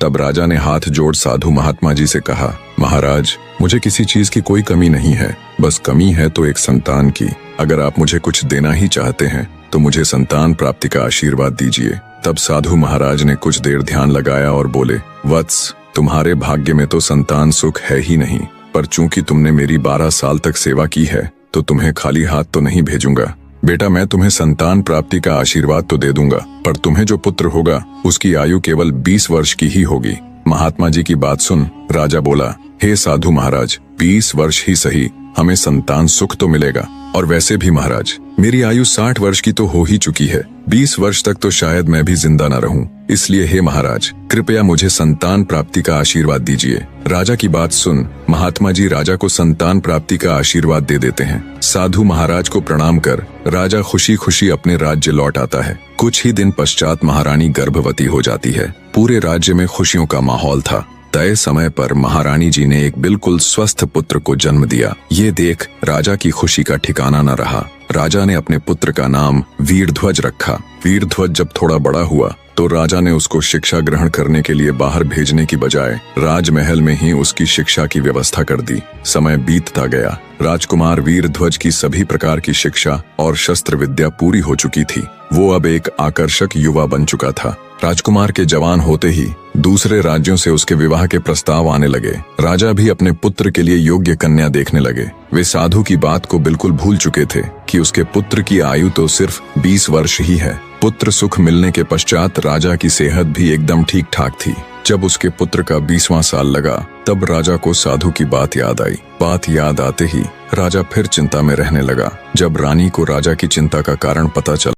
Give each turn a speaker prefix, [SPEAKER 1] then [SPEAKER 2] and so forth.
[SPEAKER 1] तब राजा ने हाथ जोड़ साधु महात्मा जी से कहा, महाराज, मुझे किसी चीज की कोई कमी नहीं है, बस कमी है तो एक संतान की। अगर आप मुझे कुछ देना ही चाहते हैं तो मुझे संतान प्राप्ति का आशीर्वाद दीजिए। तब साधु महाराज ने कुछ देर ध्यान लगाया और बोले, वत्स, तुम्हारे भाग्य में तो संतान सुख है ही नहीं, पर चूंकि तुमने मेरी 12 साल तक सेवा की है तो तुम्हें खाली हाथ तो नहीं भेजूंगा। बेटा, मैं तुम्हें संतान प्राप्ति का आशीर्वाद तो दे दूंगा, पर तुम्हें जो पुत्र होगा उसकी आयु केवल 20 वर्ष की ही होगी। महात्मा जी की बात सुन राजा बोला, हे साधु महाराज, 20 वर्ष ही सही, हमें संतान सुख तो मिलेगा। और वैसे भी महाराज, मेरी आयु 60 वर्ष की तो हो ही चुकी है, 20 वर्ष तक तो शायद मैं भी जिंदा न रहूं। इसलिए हे महाराज, कृपया मुझे संतान प्राप्ति का आशीर्वाद दीजिए। राजा की बात सुन महात्मा जी राजा को संतान प्राप्ति का आशीर्वाद दे देते हैं। साधु महाराज को प्रणाम कर राजा खुशी खुशी अपने राज्य लौट आता है। कुछ ही दिन पश्चात महारानी गर्भवती हो जाती है। पूरे राज्य में खुशियों का माहौल था। तय समय पर महारानी जी ने एक बिल्कुल स्वस्थ पुत्र को जन्म दिया। ये देख राजा की खुशी का ठिकाना न रहा। राजा ने अपने पुत्र का नाम वीरध्वज रखा। वीरध्वज जब थोड़ा बड़ा हुआ तो राजा ने उसको शिक्षा ग्रहण करने के लिए बाहर भेजने की बजाय राजमहल में ही उसकी शिक्षा की व्यवस्था कर दी। समय बीतता गया। राजकुमार वीरध्वज की सभी प्रकार की शिक्षा और शस्त्र विद्या पूरी हो चुकी थी। वो अब एक आकर्षक युवा बन चुका था। राजकुमार के जवान होते ही दूसरे राज्यों से उसके विवाह के प्रस्ताव आने लगे। राजा भी अपने पुत्र के लिए योग्य कन्या देखने लगे। वे साधु की बात को बिल्कुल भूल चुके थे कि उसके पुत्र की आयु तो सिर्फ 20 वर्ष ही है। पुत्र सुख मिलने के पश्चात राजा की सेहत भी एकदम ठीक ठाक थी। जब उसके पुत्र का 20वां साल लगा तब राजा को साधु की बात याद आई। बात याद आते ही राजा फिर चिंता में रहने लगा। जब रानी को राजा की चिंता का कारण पता चला